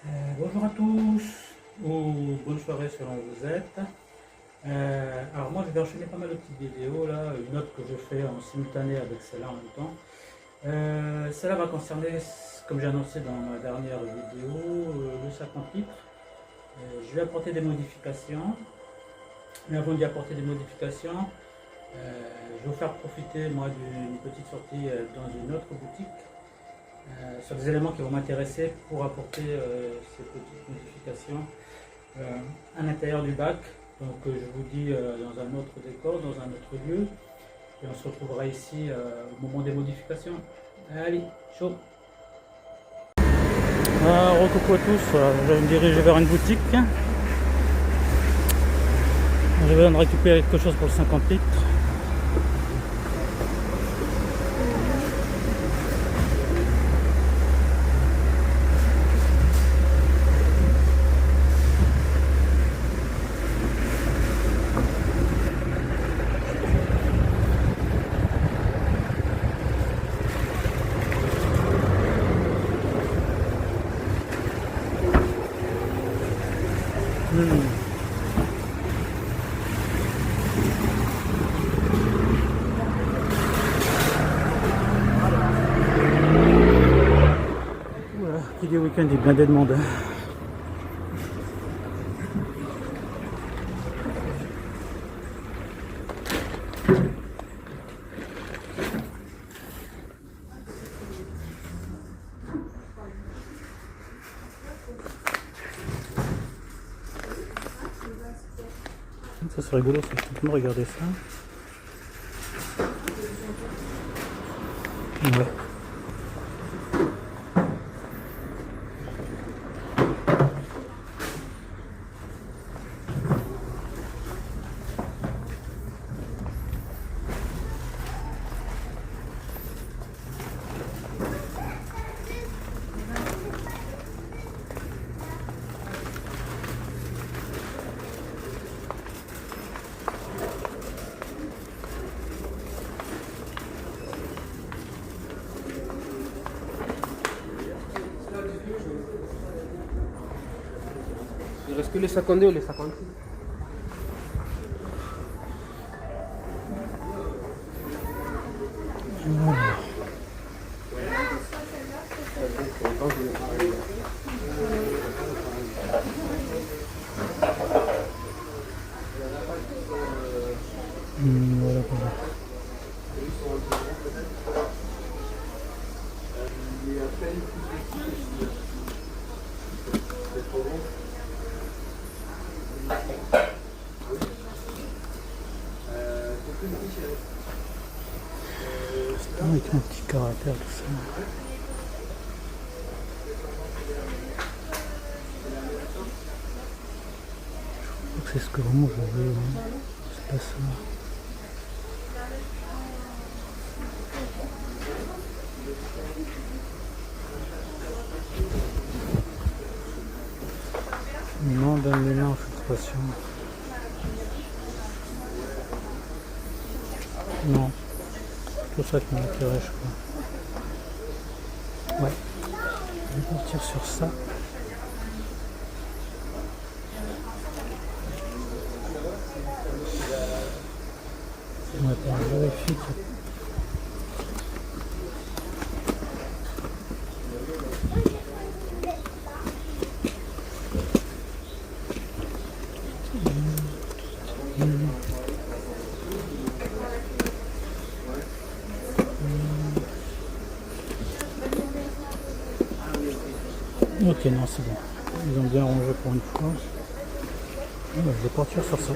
Bonjour à tous, ou bonne soirée selon où vous êtes. Alors moi je vais enchaîner pas mal de petites vidéos là, une autre que je fais en simultané avec celle-là en même temps. Celle-là va concerner, comme j'ai annoncé dans ma dernière vidéo, le 50 litres. Je vais apporter des modifications, mais avant d'y apporter des modifications, je vais vous faire profiter moi d'une petite sortie dans une autre boutique. Sur des éléments qui vont m'intéresser pour apporter ces petites modifications à l'intérieur du bac. Donc je vous dis dans un autre décor, dans un autre lieu. Et on se retrouvera ici au moment des modifications. Allez, chaud. Recoucou à tous, je vais me diriger vers une boutique. J'ai besoin de récupérer quelque chose pour le 50 litres. Voilà, qui dit week-end, il est blindé de monde. Ça c'est rigolo, ça, je suis en train de regarder ça. Ouais. Il reste que les 52 ou les 56. Voilà, voilà. Avec un petit caractère, tout ça. Je crois que c'est ce que vraiment je veux. Hein. C'est pas ça. Non, donne les mains en filtration. Non. C'est tout ça qui m'intéresse, je crois. Ouais. Je vais partir sur ça. On va faire vérifier que... Ok, non, c'est bon. Ils ont bien rangé pour une fois. Je vais partir sur ça.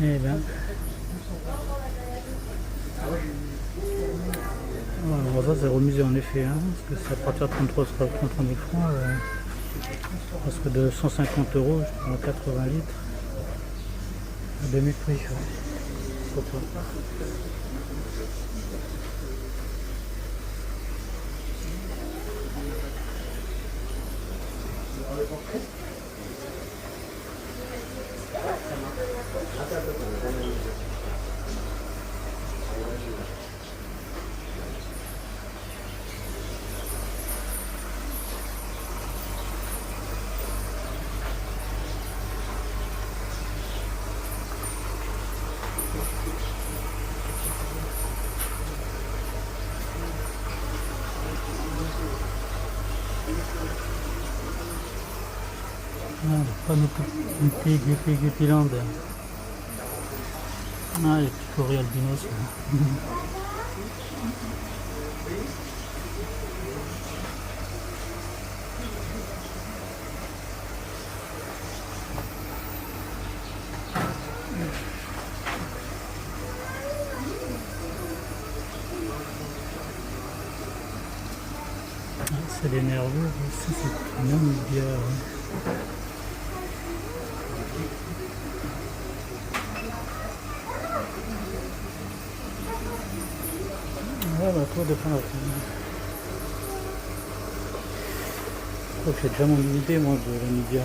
Eh bien. Alors ça c'est remisé en effet, hein, parce que c'est à partir de 33 000 francs, parce que de 150 €, je prends 80 litres, à demi-prix. Ouais. Panneau Guppyland. Ah, les petits courriers albinos. C'est les nerveux, ça c'est une bière. Ouais, bah toi de prendre la je crois que j'ai déjà mon idée moi de la média.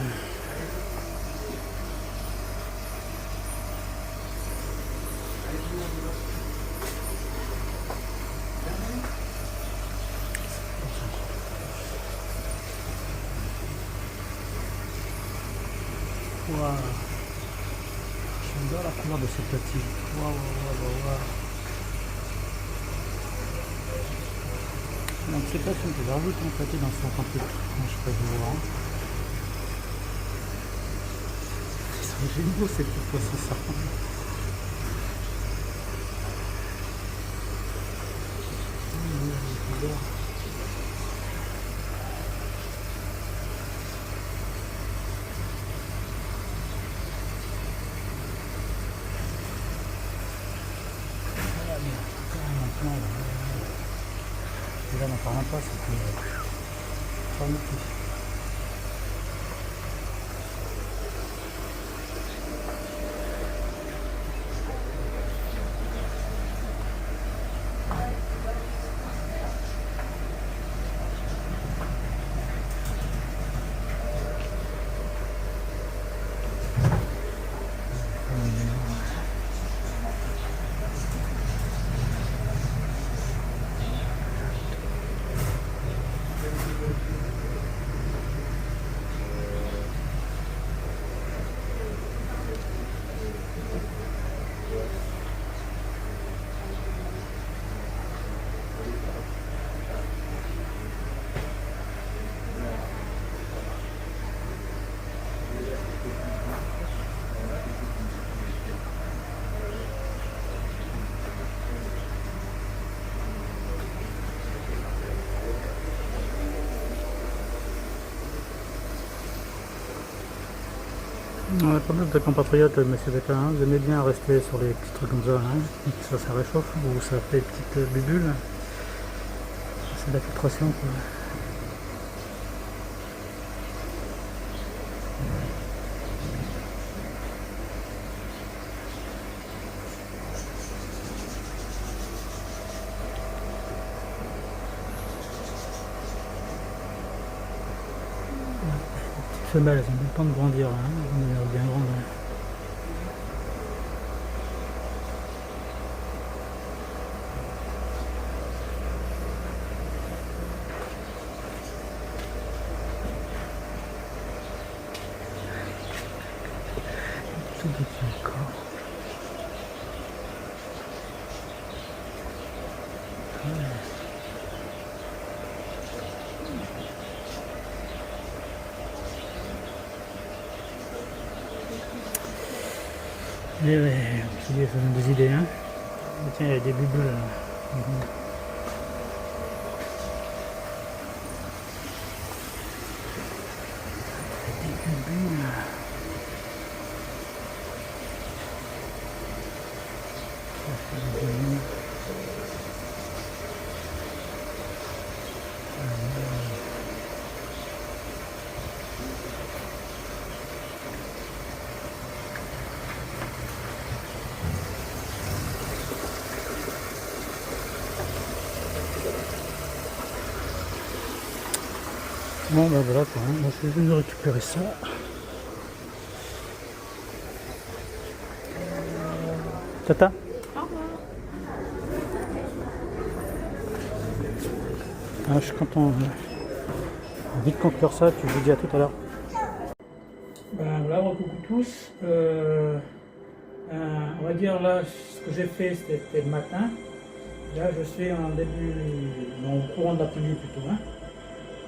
Waouh, j'adore la couleur de cette platine. Waouh, waouh, waouh. Donc c'est pas si on peut rajouter en fait dans 50 litres. Je sais pas du voir. Ils sont géniaux ces petits poissons ça. Là, on n'en parle pas, c'était pas non plus. Ouais, pas mal de compatriotes, monsieur Becca, hein, vous aimez bien rester sur les petits trucs comme ça, hein, ça réchauffe ou ça fait des petites bulles. C'est de la filtration quoi. Les petites femelles, elles ont bien le temps de grandir, hein, elles vont devenir bien grandes. Hein. Tout petit corps. Et ouais, ça donne des idées, hein. Tiens, il y a des bulles là. Des bulles. Bon bah voilà quoi, moi je vais venir récupérer ça. Tata. Ah, je suis content de vite conclure ça, puis je vous dis à tout à l'heure. Ben voilà, coucou tous. On va dire là, ce que j'ai fait c'était le matin. Là je suis en début, au courant de l'après-midi plutôt. Hein.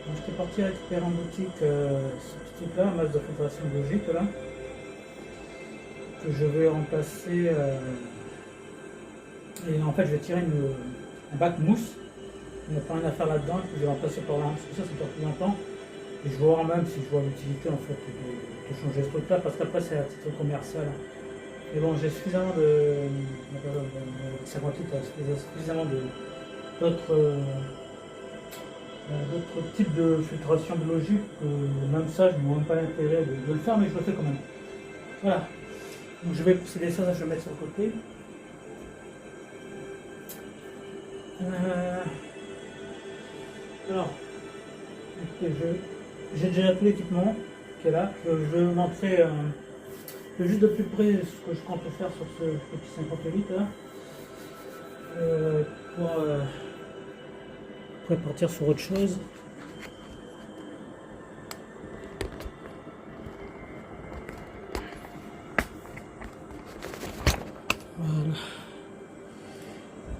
Donc j'étais parti récupérer en boutique ce petit truc là, un masque de filtration biologique là, que je vais remplacer. Et en fait je vais tirer un bac mousse. Il n'y a pas rien à faire là-dedans, puis je vais remplacer par là, parce que ça dure plus longtemps. Et je vais voir même si je vois l'utilité en fait de changer ce truc-là, parce qu'après c'est à titre commercial. Mais bon, j'ai suffisamment de 50 litres, suffisamment d'autres types de filtration biologique que même ça, je ne vois même pas l'intérêt de le faire, mais je le fais quand même. Voilà. Donc je vais procéder ça, je vais le mettre sur le côté. Alors, j'ai déjà tout l'équipement qui est là. Je vais vous montrer juste de plus près ce que je compte faire sur ce petit 58 là, pour partir sur autre chose.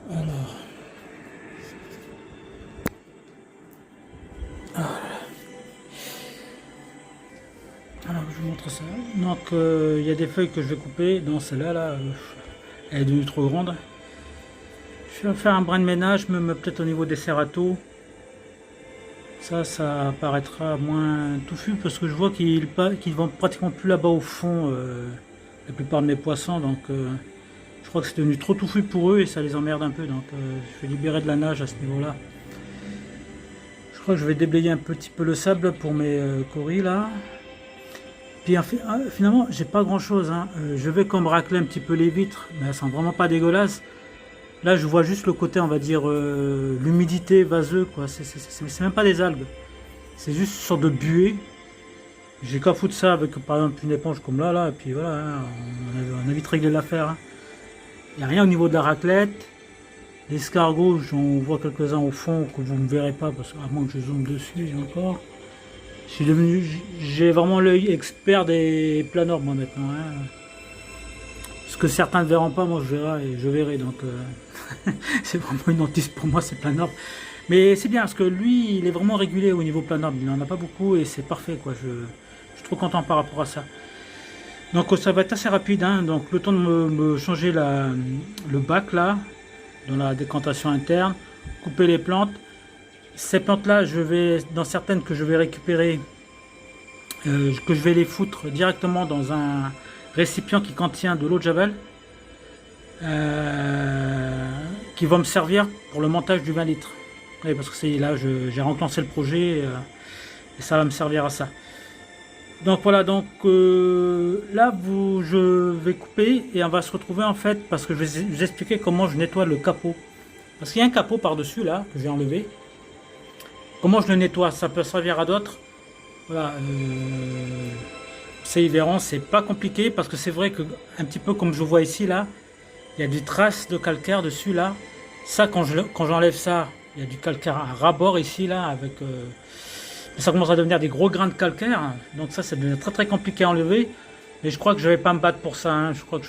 Voilà. Alors, je vous montre ça. Donc, il y a des feuilles que je vais couper. Dans celle-là, là, elle est devenue trop grande. Je vais faire un brin de ménage, même peut-être au niveau des serratos. Ça apparaîtra moins touffu parce que je vois qu'ils vont pratiquement plus là-bas au fond, la plupart de mes poissons. Donc, je crois que c'est devenu trop touffu pour eux et ça les emmerde un peu. Donc, je vais libérer de la nage à ce niveau-là. Je crois que je vais déblayer un petit peu le sable pour mes coris là. Puis finalement, j'ai pas grand chose. Hein. Je vais comme racler un petit peu les vitres, mais elles sont vraiment pas dégueulasses. Là, je vois juste le côté, on va dire, l'humidité vaseux, quoi. C'est même pas des algues. C'est juste une sorte de buée. J'ai qu'à foutre ça avec, par exemple, une éponge comme là, et puis voilà, hein, on a vite réglé l'affaire. Hein. Il n'y a rien au niveau de la raclette. L'escargot, j'en vois quelques-uns au fond que vous ne verrez pas, parce qu'à moins que je zoome dessus, encore. J'ai vraiment l'œil expert des planeurs moi maintenant. Hein. Ce que certains ne verront pas, moi je verrai. Donc c'est vraiment une hantise pour moi ces planeurs. Mais c'est bien parce que lui il est vraiment régulé au niveau planeur. Il n'en a pas beaucoup et c'est parfait quoi. Je suis trop content par rapport à ça. Donc ça va être assez rapide. Hein. Donc le temps de me changer le bac là, dans la décantation interne, couper les plantes. Ces plantes là, dans certaines que je vais récupérer, que je vais les foutre directement dans un récipient qui contient de l'eau de javel, qui va me servir pour le montage du 20 litres. Oui, parce que c'est là, j'ai relancé le projet et ça va me servir à ça. Donc voilà, donc là je vais couper et on va se retrouver en fait parce que je vais vous expliquer comment je nettoie le capot. Parce qu'il y a un capot par-dessus là que j'ai enlevé. Comment je le nettoie? Ça peut servir à d'autres. Voilà. Ça, ils verront, c'est pas compliqué parce que c'est vrai que, un petit peu comme je vois ici, là, il y a des traces de calcaire dessus, là. Ça, quand j'enlève ça, il y a du calcaire à ras-bord ici, là, avec. Ça commence à devenir des gros grains de calcaire. Donc, ça devient très très compliqué à enlever. Mais je crois que je vais pas me battre pour ça. Hein. Je crois que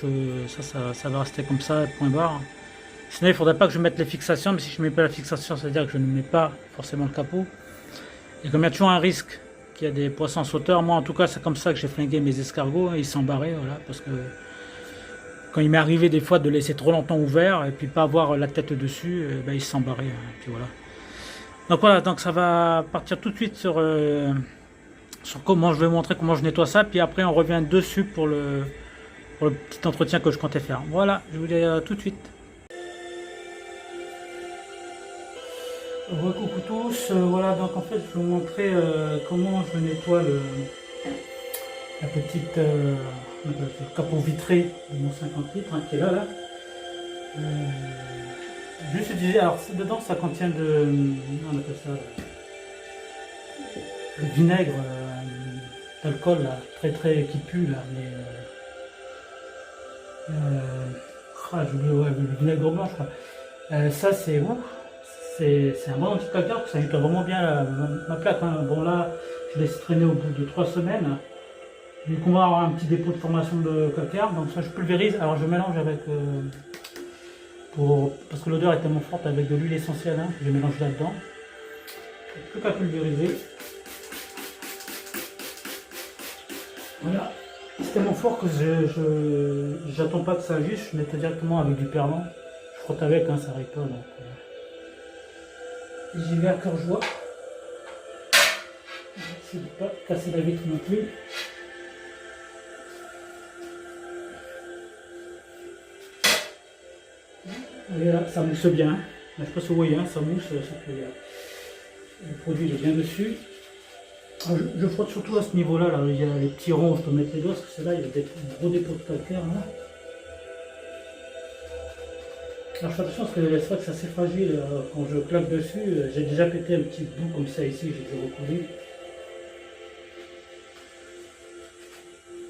ça va rester comme ça, point barre. Sinon, il ne faudrait pas que je mette les fixations, mais si je ne mets pas la fixation, ça veut dire que je ne mets pas forcément le capot. Et comme il y a toujours un risque qu'il y a des poissons sauteurs, moi en tout cas, c'est comme ça que j'ai flingué mes escargots, et ils sont barrés, voilà, parce que quand il m'est arrivé des fois de laisser trop longtemps ouvert, et puis pas avoir la tête dessus, ben, ils se sont barrés, hein, puis voilà. Donc voilà, donc ça va partir tout de suite sur comment je vais montrer comment je nettoie ça, puis après on revient dessus pour le petit entretien que je comptais faire. Voilà, je vous dis tout de suite. Coucou tous, voilà donc en fait je vais vous montrer comment je nettoie la petite le capot vitré de mon 50 litres hein, qui est là. Juste utiliser, alors dedans ça contient on appelle ça vinaigre d'alcool là, qui pue là, mais j'ai oublié, ouais, le vinaigre blanc je crois. Ça c'est ouf, c'est un bon anti-calcaire, ça nettoie vraiment bien ma plaque. Hein. Bon là, je laisse traîner au bout de 3 semaines. Vu qu'on va avoir un petit dépôt de formation de calcaire, donc ça je pulvérise. Alors je mélange avec parce que l'odeur est tellement forte avec de l'huile essentielle, hein, que je mélange là-dedans. Plus qu'à pulvériser. Voilà. C'est tellement fort que j'attends pas que ça agisse, je nettoie directement avec du perlant. Je frotte avec, hein, ça répond. J'y vais à cœur joie. Je ne vais pas casser la vitre non plus. Et là, ça mousse bien. Là, je ne sais pas si vous voyez, hein, ça mousse, c'est que le produit est bien dessus. Alors, je frotte surtout à ce niveau-là, là, il y a les petits ronds, je peux mettre les doigts, parce que c'est là, il y a des gros dépôts de calcaire. Là. Alors je fais attention parce que c'est vrai que c'est assez fragile, quand je claque dessus, j'ai déjà pété un petit bout comme ça ici, j'ai déjà recouvert.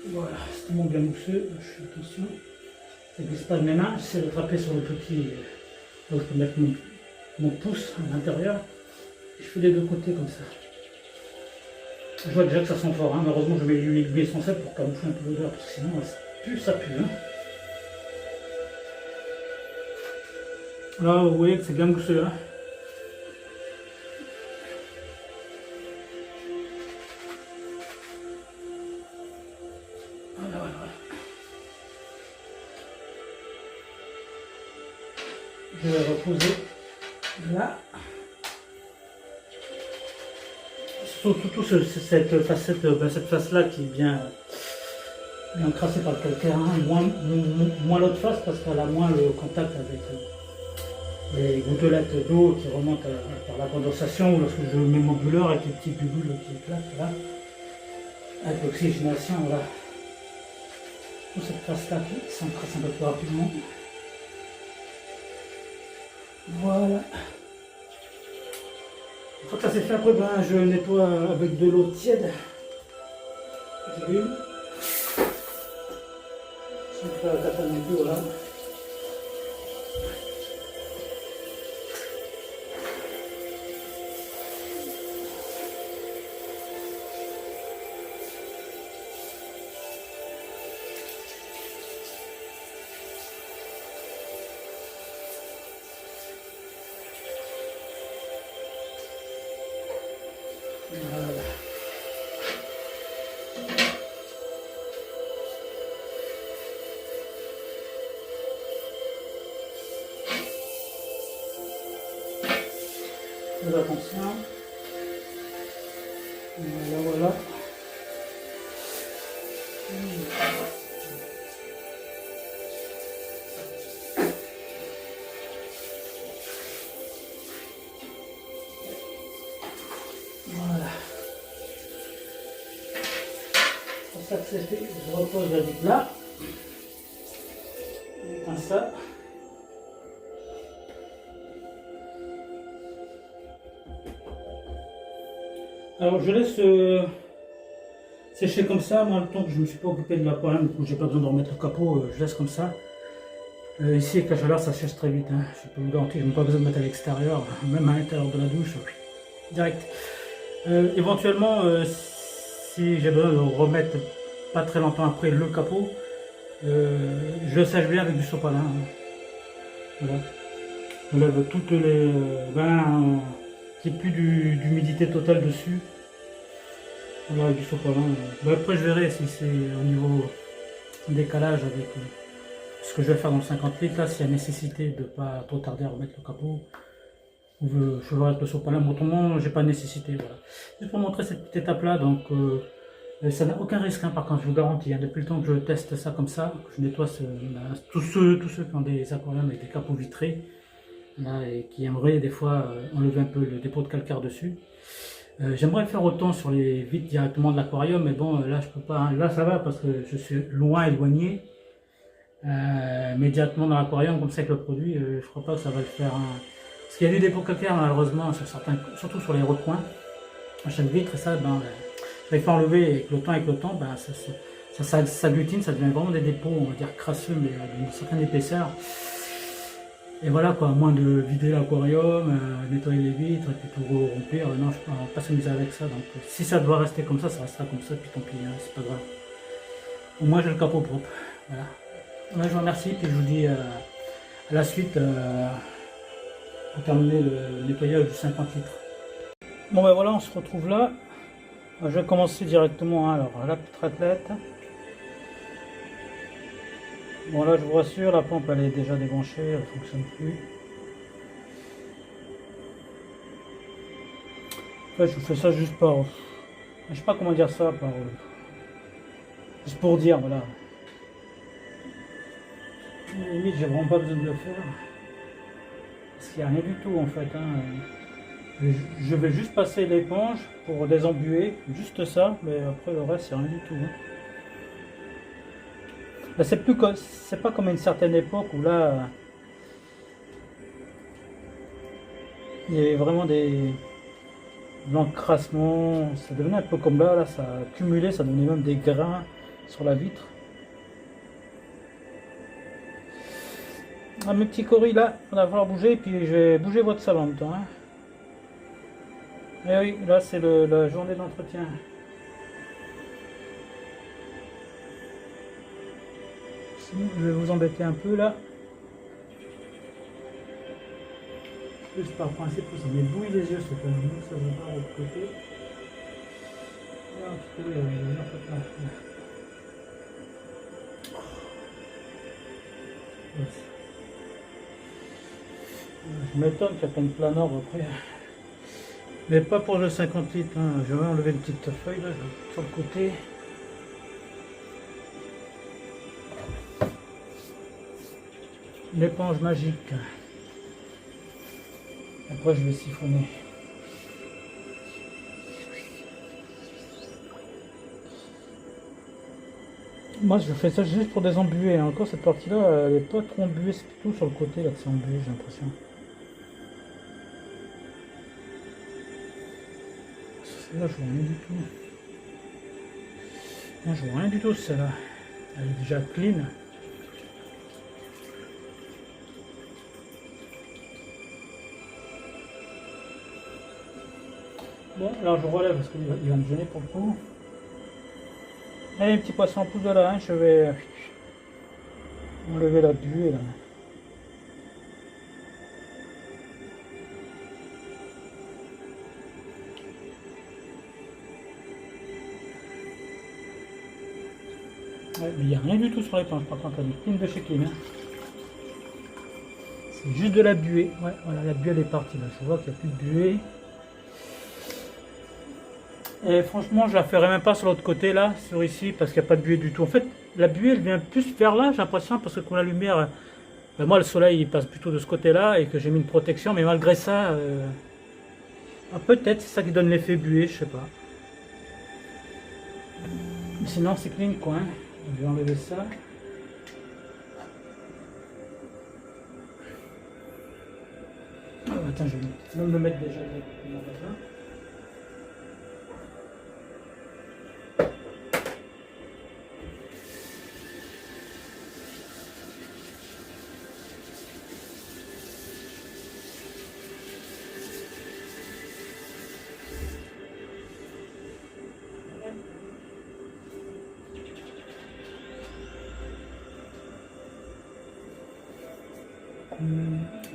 Voilà, c'est tellement bien mousseux, je fais attention. Ça ne glisse pas de mes mains, j'essaie de frapper sur le petit, là où je peux mettre mon pouce à l'intérieur. Je fais des deux côtés comme ça. Je vois déjà que ça sent fort, hein. Malheureusement je mets l'huile essentielle pour camoufler un peu l'odeur, parce que sinon ça pue. Hein. Là vous voyez que c'est bien mousseux. Hein. Voilà. Je vais reposer là. Surtout cette face-là qui est bien encrassée par le calcaire, hein. moins l'autre face parce qu'elle a moins le contact avec les gouttelettes d'eau qui remontent par la condensation, ou lorsque je mets mon bulleur avec les petits bulles qui éclatent là, avec l'oxygénation, voilà. Toute cette face-là qui s'encrasse un peu plus rapidement. Voilà. Une fois que ça s'est fait, après je nettoie avec de l'eau tiède. J'allume. Je vais faire la tâche non plus, voilà. Voilà. Faites attention. Voilà. Voilà. Pour ça que c'est fait, je repose la vitre là. Comme ça. Alors je laisse sécher comme ça, moi le temps que je ne me suis pas occupé de l'aquarium, du coup j'ai pas besoin de remettre le capot, je laisse comme ça. Ici avec la chaleur ça sèche très vite, hein. Je peux vous garantir, je n'ai pas besoin de mettre à l'extérieur, même à l'intérieur de la douche, direct. Éventuellement, si j'ai besoin de remettre pas très longtemps après le capot, je le sèche bien avec du sopalin. Hein. Voilà. Je lève toutes les qu'il n'y ait plus d'humidité totale dessus. Voilà, avec du sopalin. Après je verrai si c'est au niveau décalage avec ce que je vais faire dans le 50 litres, là, s'il y a nécessité de ne pas trop tarder à remettre le capot. Ou je vais avec le sopalin, mais autrement j'ai pas de nécessité. Voilà. Juste pour montrer cette petite étape là, donc ça n'a aucun risque, hein, par contre je vous garantis, hein, depuis le temps que je teste ça comme ça, que je nettoie tous ceux qui ont des aquariums avec des capots vitrés, là, et qui aimeraient des fois enlever un peu le dépôt de calcaire dessus. J'aimerais faire autant sur les vitres directement de l'aquarium, mais bon là je peux pas, hein. Là ça va parce que je suis éloigné, mais directement dans l'aquarium comme ça avec le produit, je crois pas que ça va le faire. Hein. Parce qu'il y a du dépôt calcaire malheureusement sur certains, surtout sur les recoins. à chaque vitre, et ça, ben, j'avais fait enlever avec le temps, ben, ça s'agglutine, ça devient vraiment des dépôts, on va dire crasseux, mais d'une certaine épaisseur. Et voilà quoi, à moins de vider l'aquarium, nettoyer les vitres et puis tout remplir, non, je ne vais pas s'amuser avec ça. Donc si ça doit rester comme ça restera comme ça, puis tant pis, hein, c'est pas grave. Au moins j'ai le capot propre. Voilà. Ouais, je vous remercie, puis je vous dis à la suite pour terminer le nettoyage du 50 litres. Bon ben voilà, on se retrouve là. Je vais commencer directement, hein, alors la petite raclette. Bon là je vous rassure, la pompe elle est déjà débranchée, elle ne fonctionne plus. En fait je vous fais ça juste par... Je sais pas comment dire ça, par... juste pour dire, voilà. Limite j'ai vraiment pas besoin de le faire. Parce qu'il n'y a rien du tout en fait. Hein. Je vais juste passer l'éponge pour désembuer, juste ça, mais après le reste c'est rien du tout. Hein. Là c'est pas comme à une certaine époque où là il y avait vraiment de l'encrassement, ça devenait un peu comme là, ça a cumulé, ça devenait même des grains sur la vitre. Ah, mes petits coris là, on va falloir bouger, puis je vais bouger votre salle en même temps. Hein. Et oui, là c'est la journée d'entretien. Sinon, je vais vous embêter un peu là. Juste par principe, ça m'ébouille les yeux, c'est quand même ça va pas de l'autre côté. Un petit peu, je m'étonne qu'il n'y a pas une planeur après. Mais pas pour le 50 litres. Hein. Je vais enlever une petite feuille là, sur le côté. L'éponge magique. Après je vais siphonner. Moi je fais ça juste pour désembuer. Encore cette partie là elle n'est pas trop embuée, c'est plutôt sur le côté là que c'est embué, j'ai l'impression. Celle-là je vois rien du tout. Non, je vois rien du tout celle-là. Elle est déjà clean. Bon, alors je relève parce qu'il va me gêner pour le coup. Allez, petit poisson, pousse de là, hein, je vais enlever la buée là. Ouais, mais il n'y a rien du tout sur l'éponge, par contre, elle est clean de chez clean. Hein. C'est juste de la buée. Ouais, voilà, la buée elle est partie là. Je vois qu'il n'y a plus de buée. Et franchement, je la ferai même pas sur l'autre côté là, sur ici, parce qu'il n'y a pas de buée du tout. En fait, la buée elle vient plus vers là, j'ai l'impression, parce que quand la lumière, ben moi le soleil il passe plutôt de ce côté là et que j'ai mis une protection, mais malgré ça, peut-être c'est ça qui donne l'effet buée, je sais pas. Mais sinon c'est clean quoi. Hein. Je vais enlever ça. Oh, attends, je vais me mettre déjà directement là.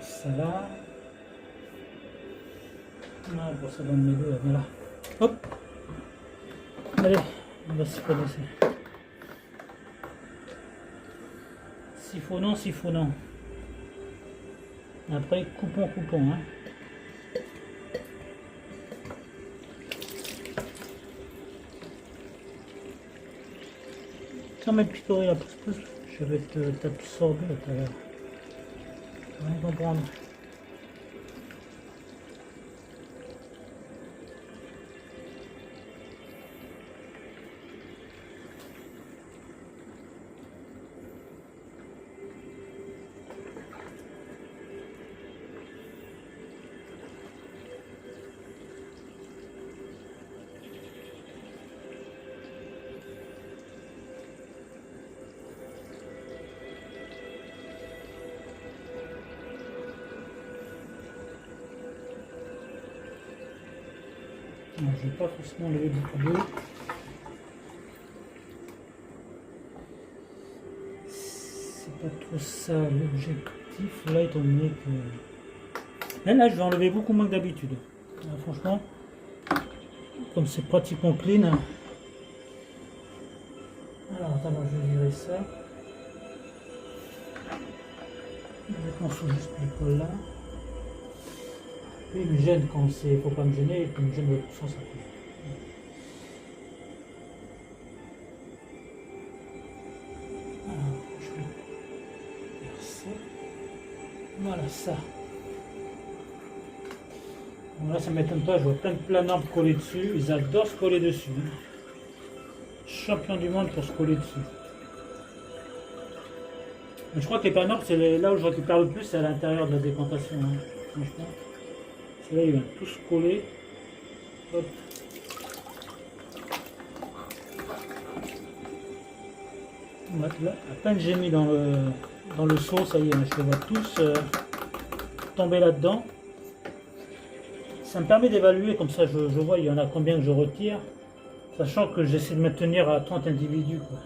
Ça là. Non, pour ça donne mes deux là, voilà. Hop. Allez, on va siphonner ça. Siphonnons. Après, coupons. Hein. Tiens, mes picorés là, pousse. Je vais t'absorber tout à l'heure. On va comprendre. Non, je ne vais pas forcément lever beaucoup d'eau. C'est pas trop ça l'objectif là, étant donné que. Là, je vais enlever beaucoup moins que d'habitude. Franchement, comme c'est pratiquement clean. Alors, attends, je vais virer ça. Maintenant, il faut juste le col là. Lui, il me gêne quand c'est. Faut pas me gêner, et puis il me gêne de toute façon, ça coule. Alors, je vais faire ça. Voilà ça. Bon, là, ça m'étonne pas, je vois plein de planards collés dessus. Ils adorent se coller dessus. Champion du monde pour se coller dessus. Mais je crois que les planards, c'est là où je récupère le plus, c'est à l'intérieur de la décantation. Hein. Franchement. C'est là, ils vont tous coller. Hop. Là, à peine j'ai mis dans le seau, ça y est, je les vois tous tomber là-dedans. Ça me permet d'évaluer, comme ça je vois il y en a combien que je retire, sachant que j'essaie de me tenir à 30 individus, quoi.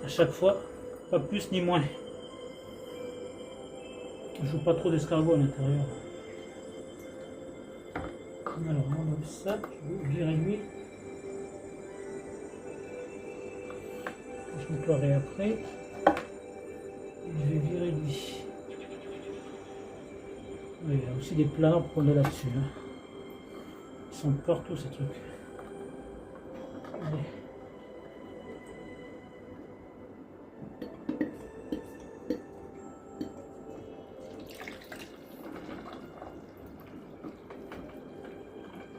À chaque fois, pas plus ni moins. Je joue pas trop d'escargots à l'intérieur. Alors on enlève ça, je vais virer lui. Je nettoierai après. Et je vais virer lui. Oui, il y a aussi des planards qu'on a là-dessus. Hein. Ils sont partout ces trucs. Allez.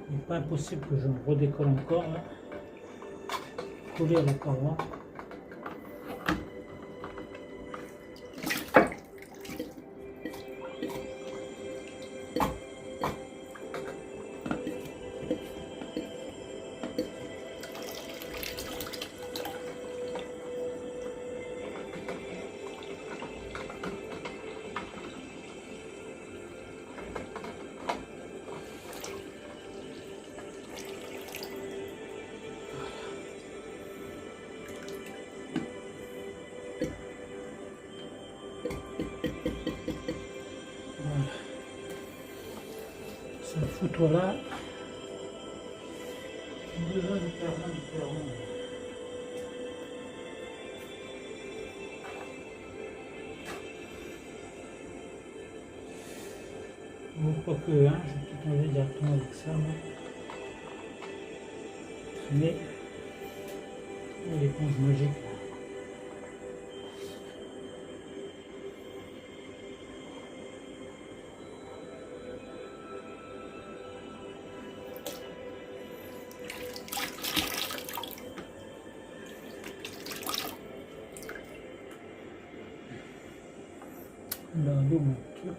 Il n'est pas impossible que je me redécolle encore là. Coller à la paroi. Ça fout toi là. J'ai besoin de faire un différent. Bon, quoique, hein, je vais tout enlever directement avec ça. Mais l'éponge magique. Là, d'où mon truc.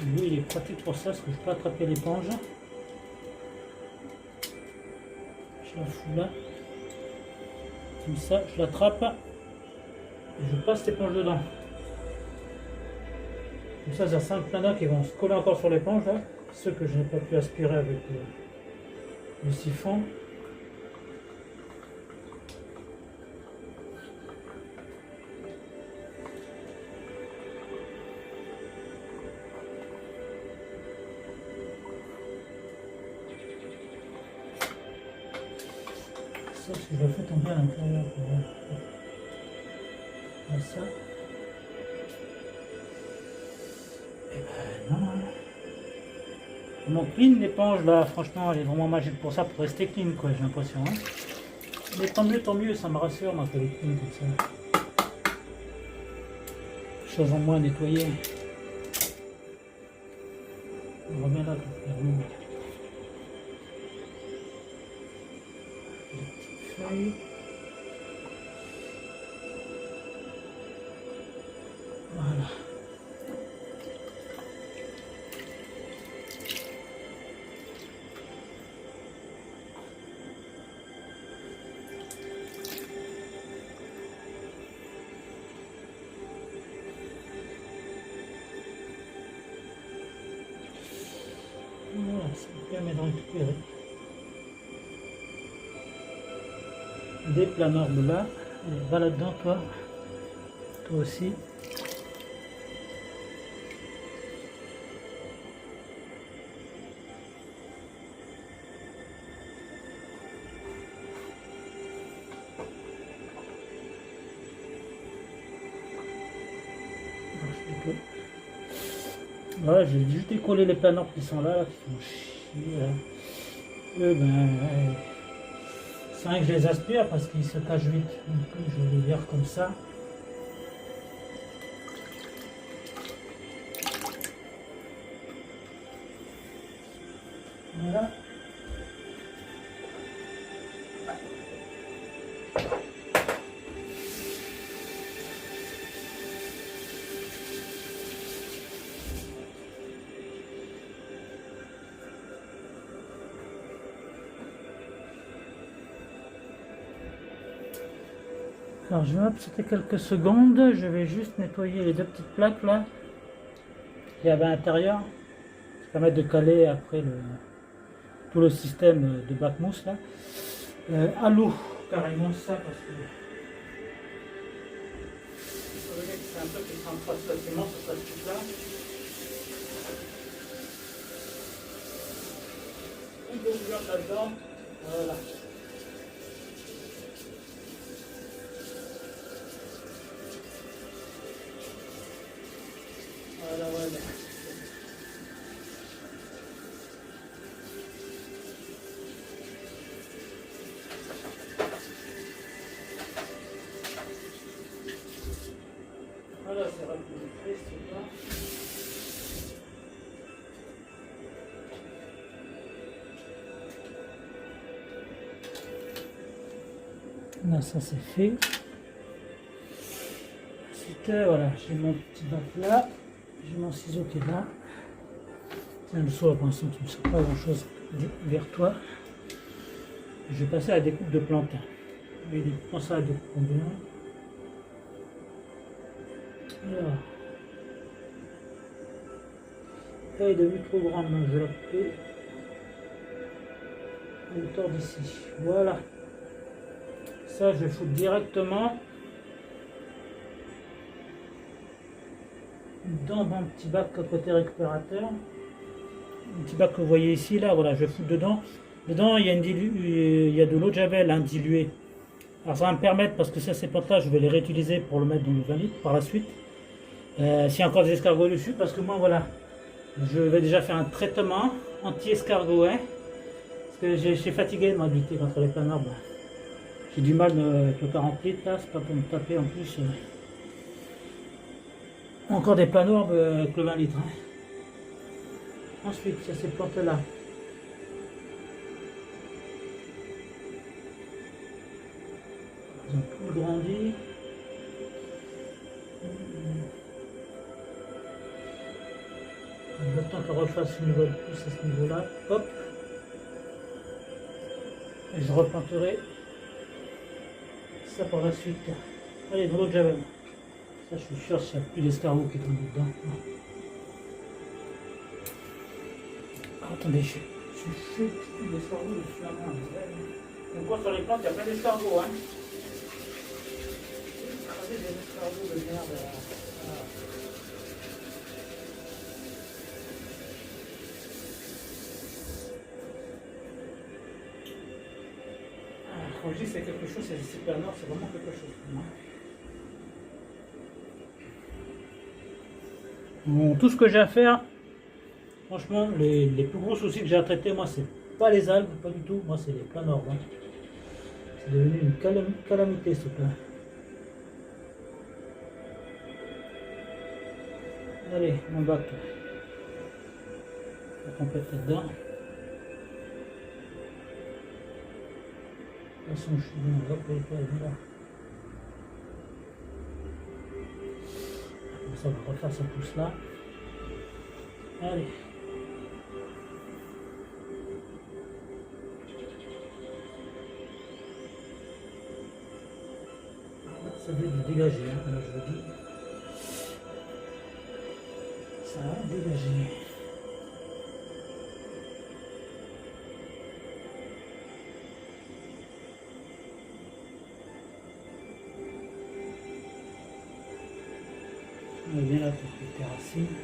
Lui, il est pratique pour ça, parce que je peux attraper l'éponge. Je la fous là. Comme ça, je l'attrape. Et je passe l'éponge dedans. Comme ça, il y a 5 planards qui vont se coller encore sur l'éponge. Ceux que je n'ai pas pu aspirer avec le siphon. Ça, je le fais tomber à l'intérieur. Comme ça. Et ben non. Mon clean, l'éponge là, franchement, elle est vraiment magique pour ça, pour rester clean, quoi, j'ai l'impression. Hein. Mais tant mieux, ça me rassure, moi, qu'elle est clean comme ça. Chose en moins à nettoyer. On revient là, tout clairement. Des petites feuilles. Voilà. ça me permet de récupérer des planorbes là. Allez, va là-dedans toi. Toi aussi. Voilà, j'ai juste décollé les planorbes qui sont là, qui font chier. Là. C'est vrai que je les aspire parce qu'ils se cachent vite. Donc je vais les lire comme ça. Voilà. Alors je vais m'absenter quelques secondes, je vais juste nettoyer les deux petites plaques là qu'il y avait à l'intérieur. Ça permet de caler après tout le système de bac mousse là. À l'eau, carrément ça parce que c'est un peu qui s'entrace facilement sur cette truc là. On peut ouvrir là-dedans, voilà. Voilà, voilà. Voilà, c'est rapide, c'est pas. Là, ça c'est fait. Ensuite, voilà, j'ai mon petit bac là. J'ai mon ciseau qui est là. Tiens, le soir, pour l'instant, tu ne sais pas grand chose vers toi. Je vais passer à la découpe de plantain. Je vais penser à la découpe combien. Alors, elle est devenue trop grande, donc je vais la couper à hauteur d'ici. Voilà. Ça, je vais foutre directement dans mon petit bac côté récupérateur. Un petit bac que vous voyez ici, là, voilà, je vais foutre dedans. Dedans, il y a, il y a de l'eau de javel diluée. Alors ça va me permettre, parce que ça, ces plantes-là, je vais les réutiliser pour le mettre dans le 20 litres par la suite. S'il y a encore des escargots dessus, parce que moi, voilà, je vais déjà faire un traitement anti-escargot, hein, parce que j'ai fatigué de lutter contre les planorbes. J'ai du mal avec le 40 litres, là, c'est pas pour me taper en plus. Encore des planorbes avec le 20 litres. Hein. Ensuite, il y a ces plantes-là. Ils ont tout grandi. Le temps qu'on refasse une nouvelle pousse à ce niveau-là. Hop. Et je replanterai ça par la suite. Allez, de l'eau de javel. Ça, je suis sûr s'il n'y a plus d'escargots qui tombent dedans. Ah, attendez, je suis sûr qu'il y a plus d'escargots dessus à moi. Donc, quoi, sur les plantes, il y a plein d'escargots. Hein. Regardez des escargots de merde. Voilà. Quand je dis c'est quelque chose, c'est super noir, c'est vraiment quelque chose pour moi. Bon, tout ce que j'ai à faire, franchement, les plus gros soucis que j'ai à traiter, moi, c'est pas les algues, pas du tout, moi, c'est les planorbes. Hein. C'est devenu une calamité, ce plat. Allez, mon bac. On va compléter dedans. De toute façon, je suis bien, hop, là. Comme ça, on va refaire cette pousse là. Allez. Ça veut dégager, hein, là, je vous dis. Ça a dégagé. On est bien là pour les terracines.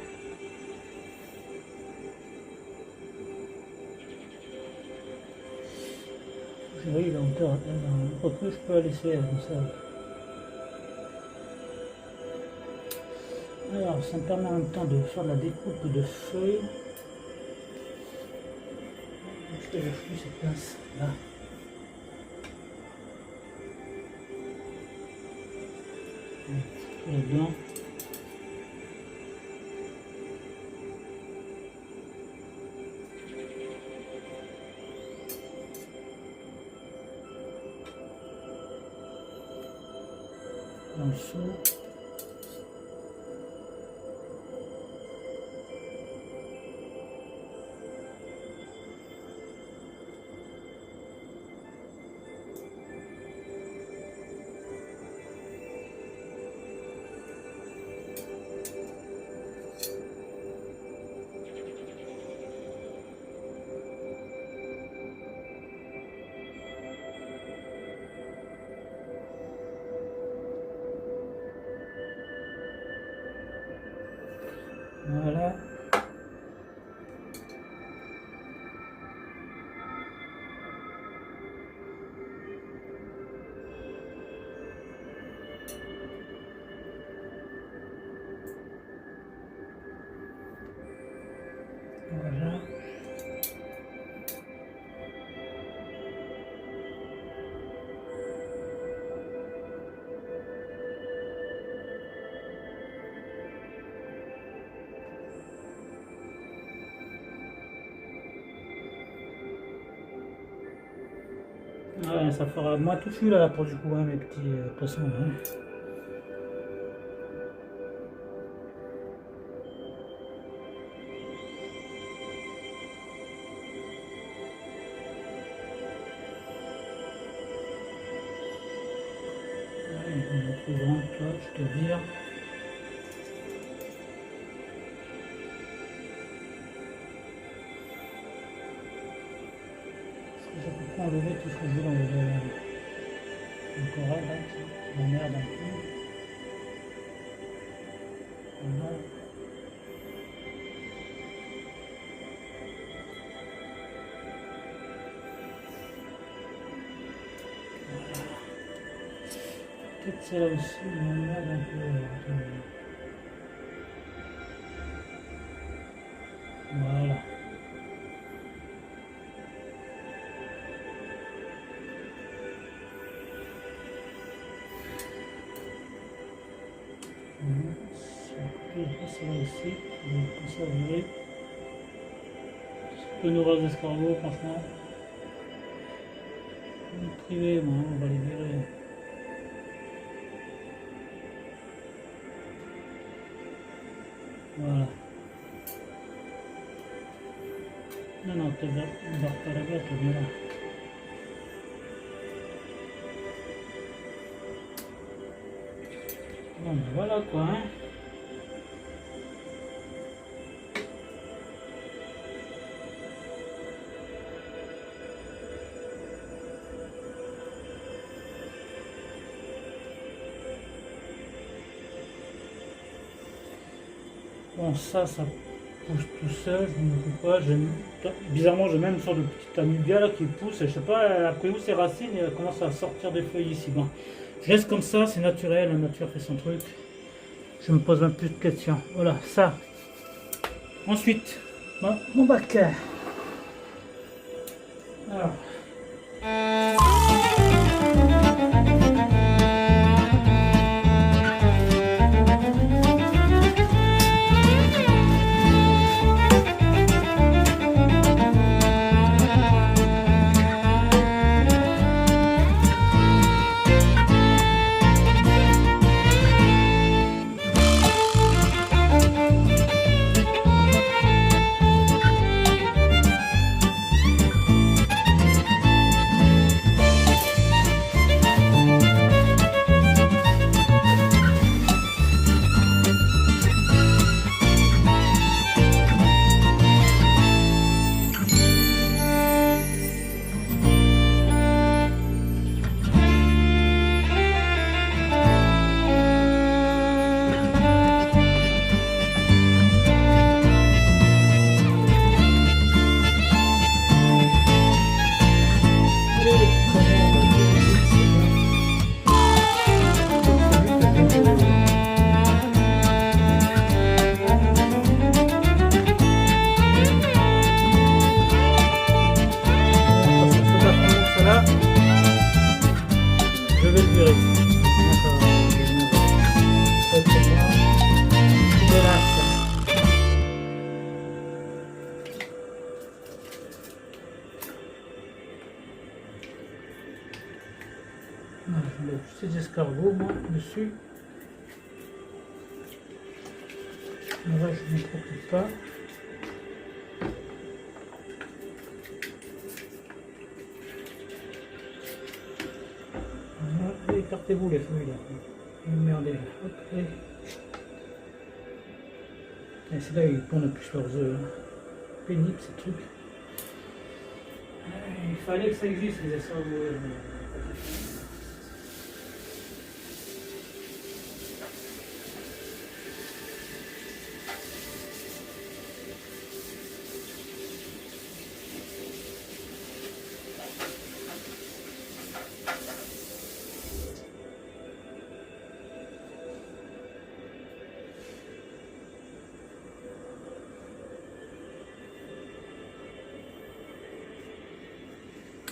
Oui, la hauteur, après je peux la laisser comme ça. Alors, ça me permet en même temps de faire de la découpe de feuilles. Je fais plus cette place là. Le blanc. En dessous. Voilà. Voilà. Ouais, ça fera moins touffu là pour du coup, hein, mes petits poissons. Hein. Ouais, on est trop grand, toi, je te vire. J'ai à peu près enlevé tout ce que je veux enlever. Le corail là, la merde un peu. Voilà. Peut-être celle-là aussi, la merde un peu. Voilà. C'est là aussi, comme ça vous verrez. Je peux nous raser escargots, franchement. Privé, moi, on va les virer. Voilà. Non, non, tu ne barres pas là-bas, tu viens là. Bon, ben voilà quoi, hein. Bon, ça pousse tout seul, je ne sais pas. Bizarrement, j'ai même une sorte de petite amubia là qui pousse. Je sais pas après où ces racines et elle commence à sortir des feuilles ici. Bon, je laisse comme ça, c'est naturel, la nature fait son truc. Je me pose même plus de questions. Voilà, ça. Ensuite, mon bac. Alors. ces escargots, moi, dessus. Là, je ne me préoccupe pas. Voilà, écartez-vous les feuilles là. Merdez. Hop, et c'est là ils pondent plus leurs œufs. Pénible ces trucs. Il fallait que ça existe les escargots.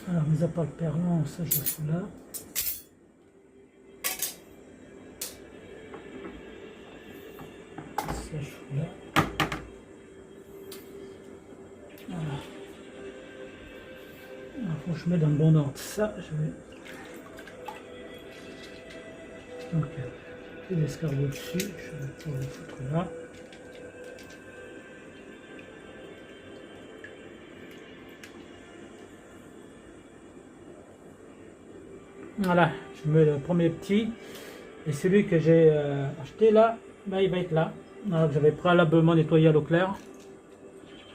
Alors, mis à part le perlant, ça je le fous là. Ça je fous là. Voilà. Alors, faut que je mette dans le bon ordre. Ça, je vais. Donc, les escargots dessus, je vais pouvoir les foutre là. Voilà, je mets le premier petit et celui que j'ai acheté là, bah, il va être là. Voilà, que j'avais préalablement nettoyé à l'eau claire.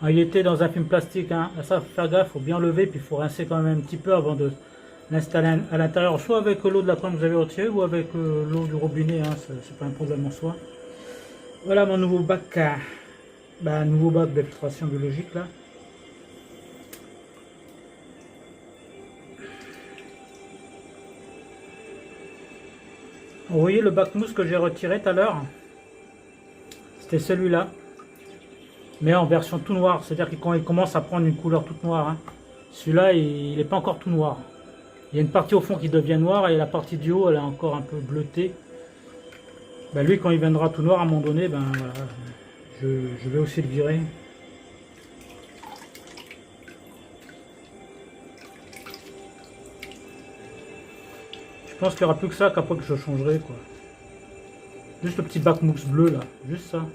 Ah, il était dans un film plastique, hein. Ça faut faire gaffe, il faut bien lever, puis il faut rincer quand même un petit peu avant de l'installer à l'intérieur, soit avec l'eau de la pomme que vous avez retirée ou avec l'eau du robinet, hein. C'est pas un problème en soi. Voilà mon nouveau bac, nouveau bac de filtration biologique là. Vous voyez le bac mousse que j'ai retiré tout à l'heure, c'était celui-là, mais en version tout noir, c'est-à-dire que quand il commence à prendre une couleur toute noire, hein. Celui-là il n'est pas encore tout noir. Il y a une partie au fond qui devient noire et la partie du haut elle est encore un peu bleutée. Ben, lui quand il viendra tout noir à un moment donné, ben voilà, je vais aussi le virer. Je pense qu'il n'y aura plus que ça qu'après que je changerai quoi. Juste le petit bac mousse bleu là, juste ça.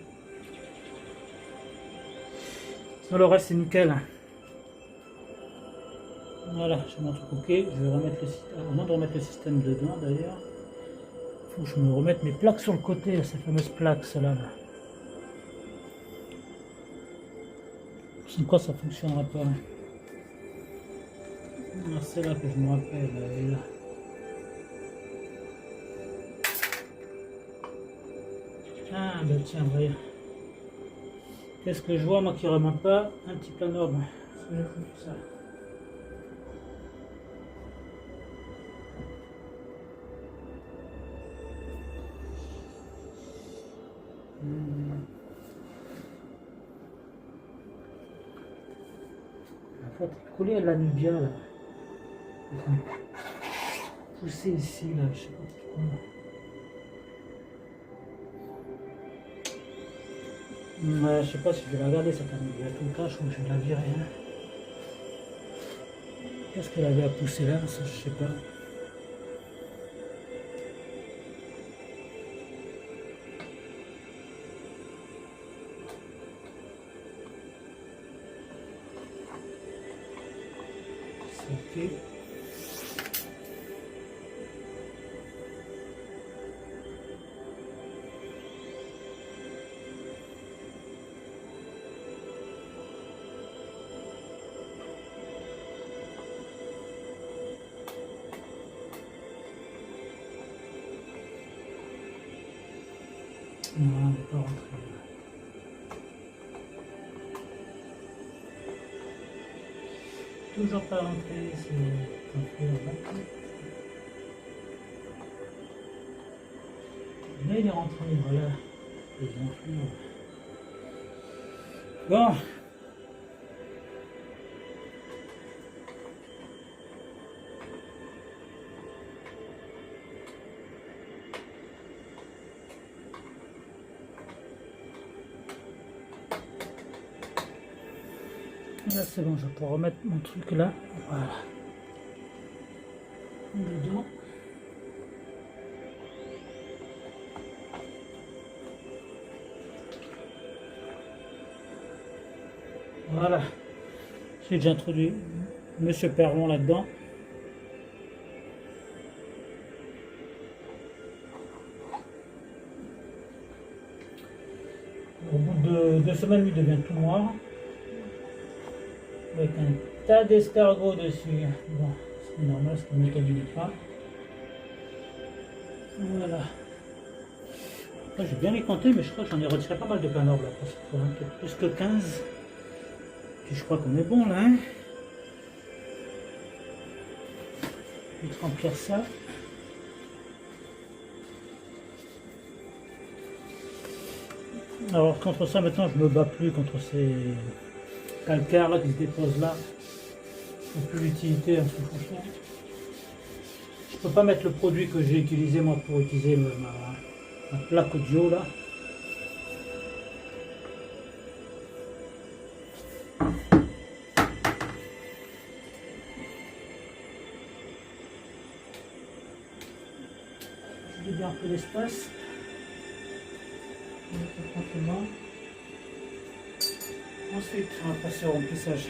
Sinon le reste c'est nickel. Voilà, j'ai mon truc ok. Je vais remettre le système. Avant de remettre le système dedans d'ailleurs, il faut que je me remette mes plaques sur le côté, ces fameuses plaques, celles-là. Sans quoi ça ne fonctionnera pas. C'est là que je me rappelle, elle est là. Ah ben tiens, voyez. Qu'est-ce que je vois moi qui ne remonte pas? Un petit planeur. Je vais foutre ça. La fois coller elle l'a mis bien là. Pousser ici là, je sais pas pourquoi. Ouais, je sais pas si je vais la garder cette année, il y a tout le cache ou je vais la virer. Hein. Qu'est-ce qu'elle avait à pousser là, ça je sais pas. C'est ok. Non, on ne va pas rentrer là. Toujours pas rentrer, c'est un peu rapide. Là il est rentré, voilà. Les enflures. Bon. Là c'est bon, je vais pouvoir remettre mon truc là. Voilà. Dedans. Voilà. J'ai déjà introduit Monsieur Perlon là-dedans. Au bout de 2 semaines, lui devient tout noir. Avec un tas d'escargots dessus. Bon, c'est normal, c'est une mécanique pas. Voilà. Moi, j'ai bien les compter, mais je crois que j'en ai retiré pas mal de planeurs là pour cette fois, hein, peut-être plus que 15. Puis je crois qu'on est bon là. Hein. Je vais remplir ça. Alors contre ça maintenant je me bats plus contre ces calcaires là qui se déposent là. Je n'ai plus l'utilité à ce franchement. Je peux pas mettre le produit que j'ai utilisé moi pour utiliser ma plaque audio là. Je vais bien un peu l'espace. Tranquillement. Ensuite, on va passer au remplissage.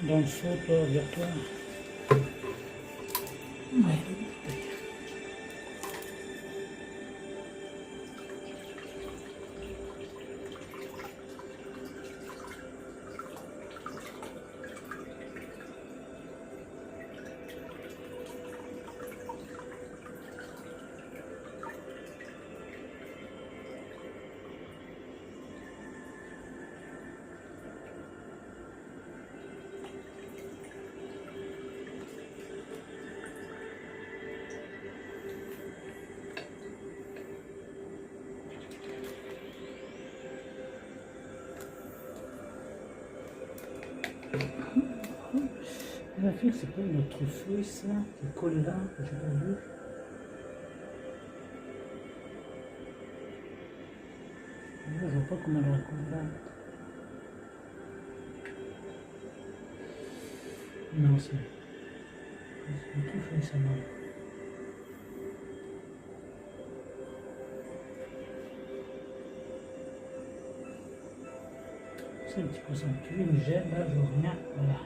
Dans le seau, toi, vers toi. Ouais. La fille, c'est pas notre feuille ça, qui colle là, que j'ai pas vu. Je vois pas comment elle colle là. Non, c'est notre feuille ça, non. C'est un petit peu ça, tu veux une gêne, là, je vois rien, voilà.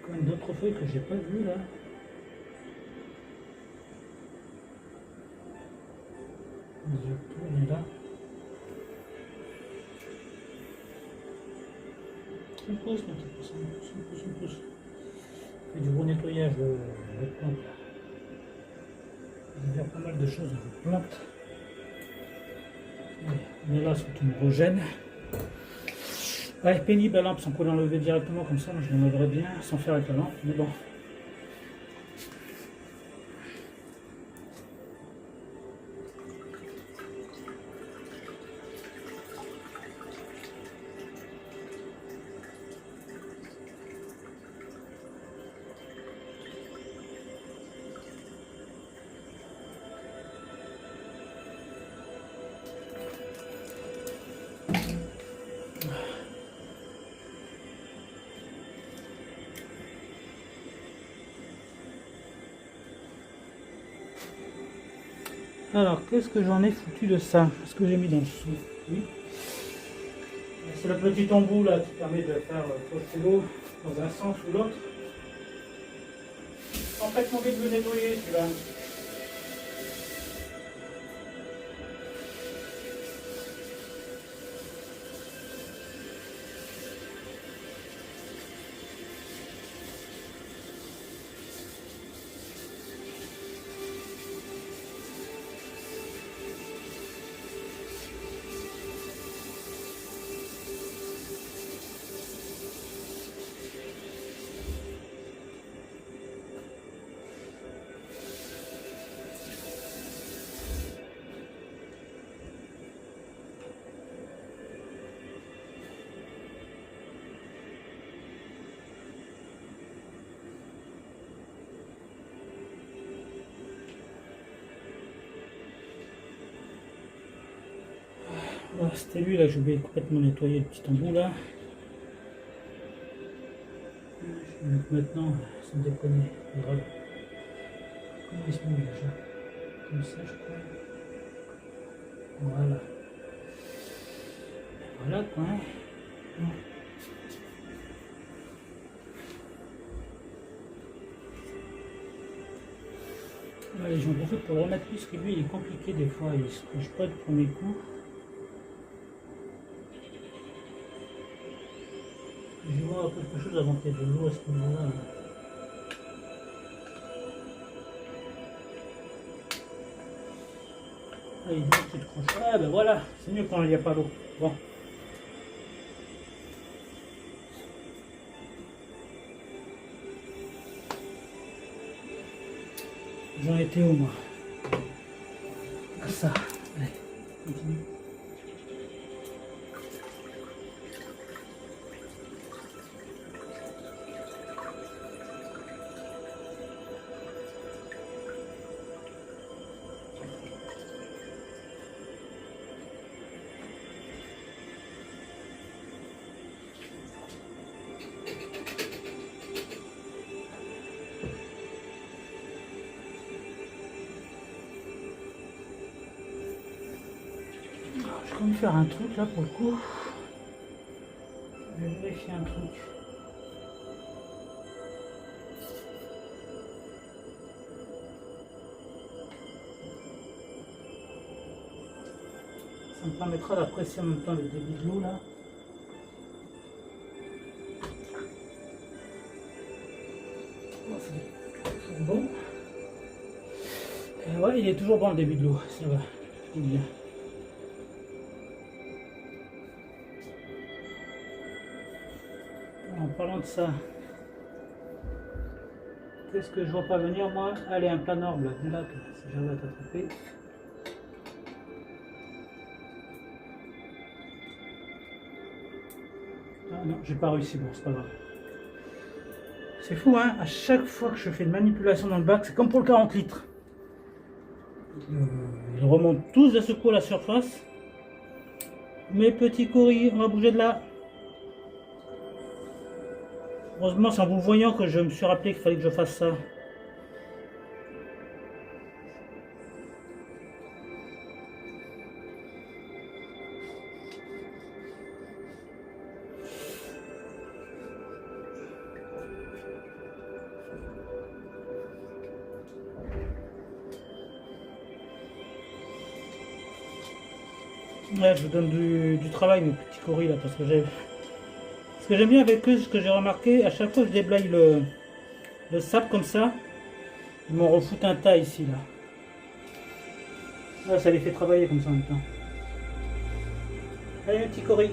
Comme d'autres feuilles que j'ai pas vues là. Je tourne là. On pousse, un petit peu, on pousse. Je fais du gros nettoyage de plantes là. Je vais faire pas mal de choses avec plantes. Mais là, c'est une rogène. Ouais, pénible la lampe, si on peut l'enlever directement comme ça, moi je l'enlèverais bien sans faire avec la lampe, mais bon. Alors, qu'est-ce que j'en ai foutu de ça? Qu'est-ce que j'ai mis dans le seau? Oui. C'est le petit embout là qui permet de faire pocher l'eau dans un sens ou l'autre. En fait, j'ai envie de le nettoyer celui-là. c'était lui là, je vais complètement nettoyer le petit embout là. Je vais le mettre maintenant, sans déconner. Regarde. Comment il se met déjà? Comme ça, je crois. Voilà. Voilà quoi. Hein. Allez, j'en profite pour le remettre plus, parce que lui il est compliqué des fois, il se couche pas du premier coup. Je vais voir quelque chose avant qu'il y ait de l'eau à ce moment-là. Ah, il dit que tu te croches. Ah ben voilà, c'est mieux quand il n'y a pas d'eau. Bon. J'en étais où moi? Ah ça. Allez, continue. Je vais quand même faire un truc là pour le coup. Je vais vérifier un truc. Ça me permettra d'apprécier en même temps le débit de l'eau là. Oh, c'est toujours bon. Et ouais, il est toujours bon le débit de l'eau, ça va. C'est bien. En parlant de ça, qu'est-ce que je vois pas venir moi? Allez, un planorbe là, dis là, si j'arrive à t'attraper. Ah non, j'ai pas réussi, bon, c'est pas grave. C'est fou, hein, à chaque fois que je fais une manipulation dans le bac, c'est comme pour le 40 litres. Ils remontent tous d'un secours à la surface. Mes petits coris, on va bouger de là. Heureusement, c'est en vous voyant que je me suis rappelé qu'il fallait que je fasse ça. Ouais, je vous donne du travail, mes petits coris là, parce que ce que j'aime bien avec eux, ce que j'ai remarqué, à chaque fois que je déblaye le sable comme ça, ils m'en refoutent un tas ici là. Ah, ça les fait travailler comme ça en même temps. Allez, mes petits coris.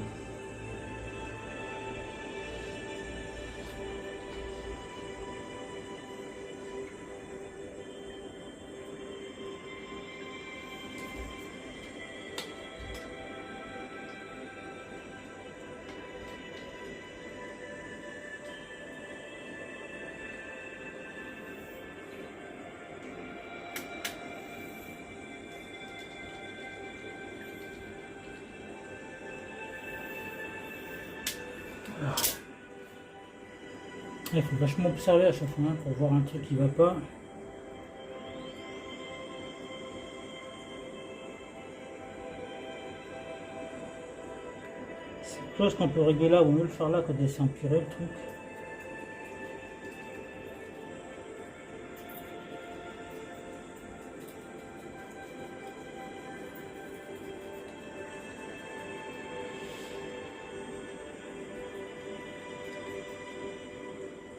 Il faut vachement observer à chaque fois hein, pour voir un truc qui va pas. C'est quelque chose qu'on peut régler là, ou mieux le faire là que d'essayer d'empirer le truc.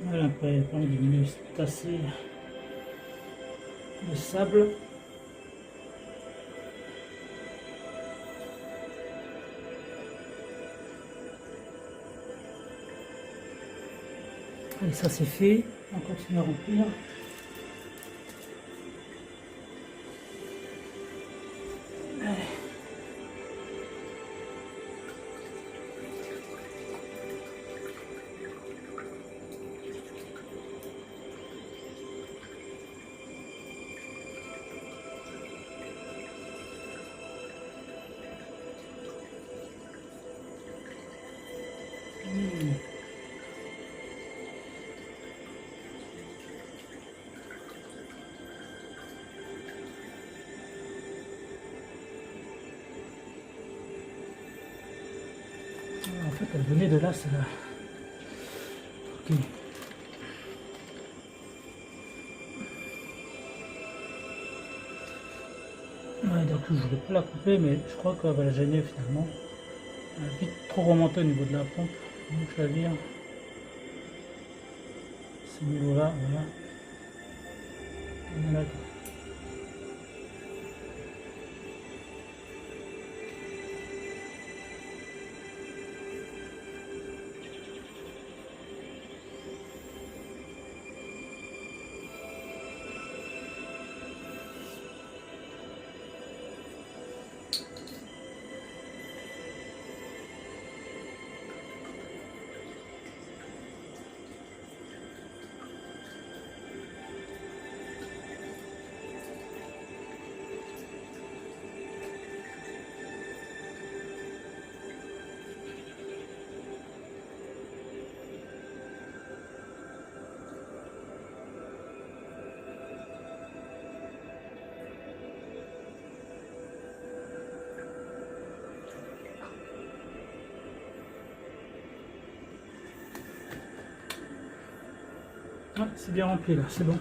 Voilà, après, il de mieux tasser le sable. Et ça c'est fait, on continue à remplir. qu'elle venait de là, celle-là. Ok. Ouais, donc je voulais pas la couper, mais je crois qu'elle va la gêner finalement. Elle a vite trop remonté au niveau de la pompe. Donc je la vire. Ce niveau-là, voilà. On est là. Ah, c'est bien rempli là, c'est bon.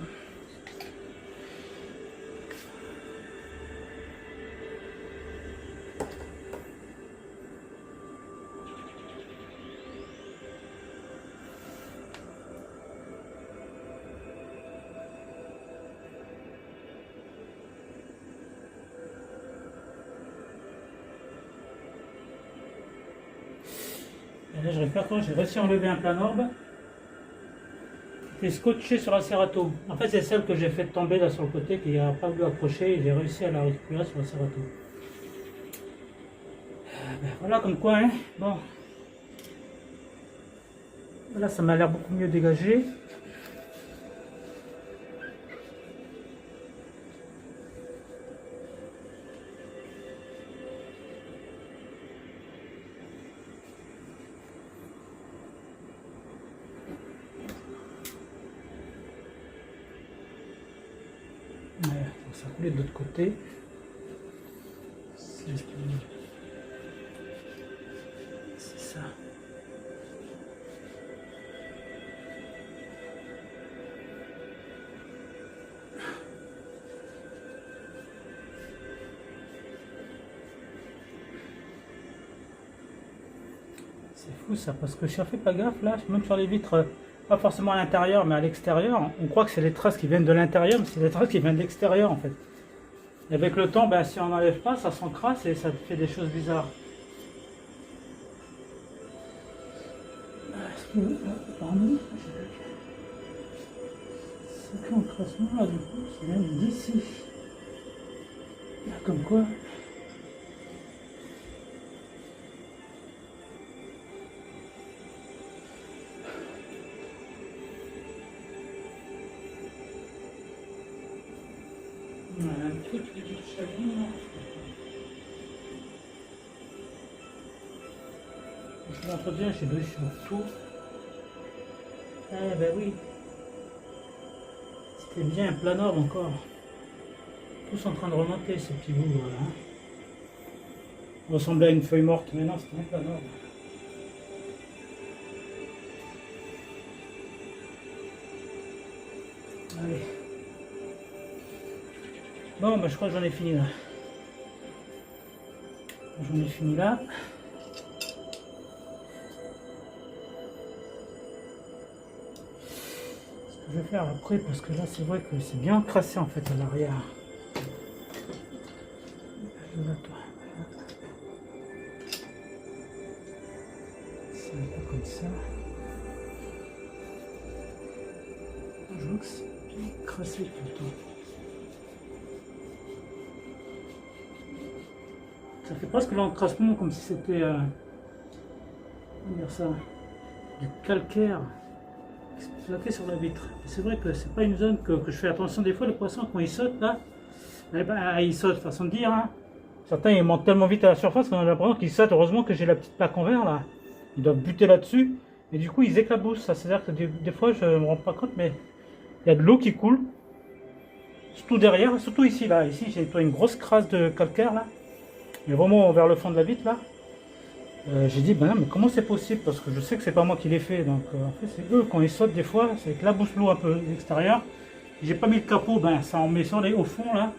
Et là, je n'arrive pas quand j'ai réussi à enlever un planorbe. Est scotché sur la serrato. En fait, c'est celle que j'ai fait tomber là sur le côté qui n'a pas voulu accrocher et j'ai réussi à la récupérer sur la serrato. Ben, voilà comme quoi, hein. Bon. Là, ça m'a l'air beaucoup mieux dégagé. Ouais, donc ça a coulé de l'autre côté. C'est ça. C'est fou ça, parce que je ne fais pas gaffe là, même sur les vitres, pas forcément à l'intérieur mais à l'extérieur, on croit que c'est les traces qui viennent de l'intérieur, mais c'est les traces qui viennent de l'extérieur en fait. Et avec le temps, ben, si on n'enlève pas, ça s'encrasse et ça fait des choses bizarres. Pardon, cet encrassement là du coup, c'est même d'ici. Là, comme quoi. Voilà, un truc qui est du chagrin là. Je l'entretiens chez deux sur tout. Eh ben oui. C'était bien un planorbe encore. Tous en train de remonter ces petits bouts voilà. Ressemblait à une feuille morte, mais non, c'était un planorbe. Allez. Bon, bah, je crois que j'en ai fini là. J'en ai fini là. Ce que je vais faire après, parce que là c'est vrai que c'est bien encrassé en fait à l'arrière. C'est un peu comme ça. Je vois que c'est bien encrassé tout le temps. Ça fait presque l'encrassement comme si c'était comment dire ça, du calcaire plaqué sur la vitre. C'est vrai que c'est pas une zone que je fais attention. Des fois les poissons quand ils sautent là, ils sautent façon de dire. Hein. Certains ils montent tellement vite à la surface qu'on a l'impression qu'ils sautent. Heureusement que j'ai la petite plaque en verre là. Ils doivent buter là-dessus. Et du coup ils éclaboussent. Ça c'est-à-dire que des fois je me rends pas compte mais il y a de l'eau qui coule. Surtout derrière, surtout ici là. Ici j'ai une grosse crasse de calcaire là. Mais vraiment vers le fond de la vitre là. J'ai dit, ben non, mais comment c'est possible? Parce que je sais que c'est pas moi qui l'ai fait. Donc en fait, c'est eux quand ils sautent des fois, c'est avec la bouche l'eau un peu extérieure. J'ai pas mis le capot, ben ça en met sur les au fond là.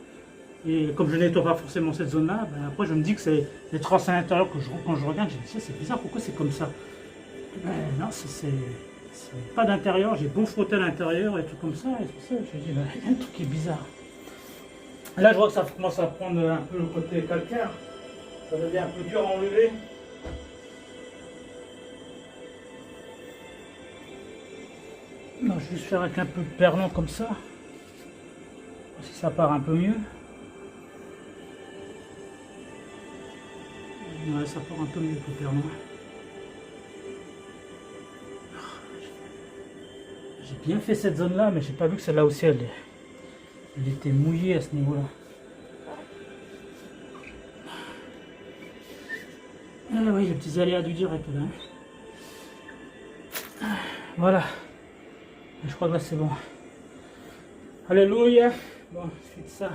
Et comme je nettoie pas forcément cette zone là, ben, après je me dis que c'est les traces à l'intérieur que quand je regarde, je me dis c'est bizarre, pourquoi c'est comme ça? Ben, non, c'est pas d'intérieur, j'ai beau frotter à l'intérieur et tout comme ça, et tout ça, je me dis, ben, il y a un truc qui est bizarre. Là je vois que ça commence à prendre un peu le côté calcaire, ça devient un peu dur à enlever. Non, je vais juste faire avec un peu de perlant comme ça, si ça part un peu mieux. Ouais, ça part un peu mieux que le perlant. J'ai bien fait cette zone là, mais j'ai pas vu que celle-là aussi elle était mouillée à ce niveau là. Ah oui, les petits aléas du direct là. Voilà, je crois que là c'est bon. Alléluia. Bon, suite ça,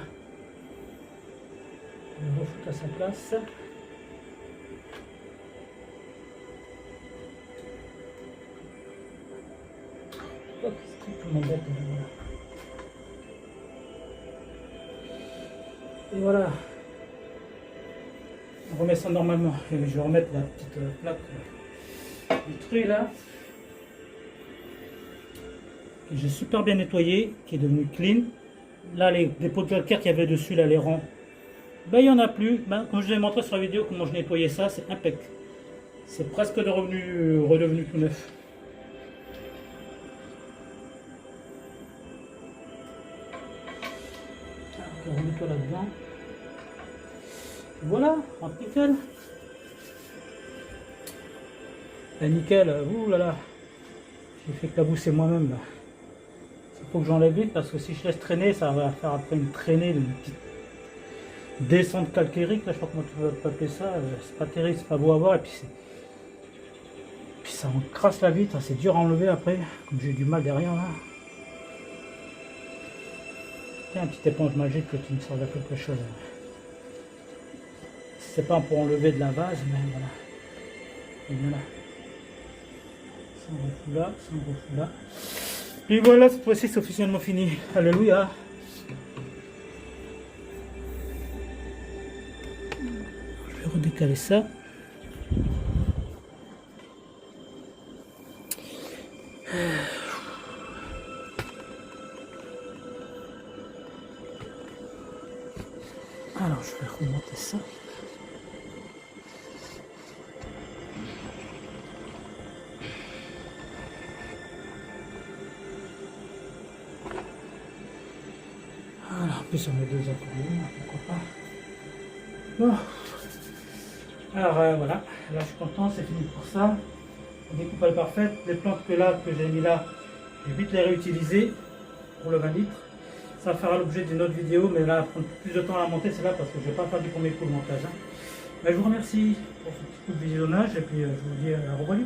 je vais refoutre à sa place. Hop, c'est tout m'embête. Et voilà. On remet ça normalement. Et je vais remettre la petite plaque du truc là. Que j'ai super bien nettoyé, qui est devenu clean. Là, les pots de calcaire qu'il y avait dessus, là, les rangs, ben, il n'y en a plus. Ben, comme je vous ai montré sur la vidéo comment je nettoyais ça, c'est impec. C'est presque redevenu tout neuf. Alors, remets-toi là-dedans. Voilà, nickel. Ben, nickel, ouh là là. J'ai fait éclabousser moi-même là. Il faut que j'enlève vite parce que si je laisse traîner, ça va faire après une traînée, une petite descente calcairique, là, je sais pas comment tu veux appeler ça, c'est pas terrible, c'est pas beau à voir, et puis ça encrasse la vitre, c'est dur à enlever après, comme j'ai du mal derrière là. Tiens, une petite éponge magique que tu me sers de quelque chose. C'est pas pour enlever de la vase, mais voilà. Et voilà. Ça on refoule là, ça on refoule là. Et voilà, cette fois-ci c'est officiellement fini. Alléluia. Je vais redécaler ça. Alors je vais remonter ça. Voilà, en plus on a deux accords, pourquoi pas. Bon. Alors voilà, là je suis content, c'est fini pour ça. La découpe elle est parfaite. Les plantes que j'ai mis là, je vais vite les réutiliser pour le 20 litres. Ça fera l'objet d'une autre vidéo, mais là, prendre plus de temps à monter, c'est là parce que je ne vais pas faire du premier coup de montage. Mais je vous remercie pour ce petit coup de visionnage et puis je vous dis au revoir.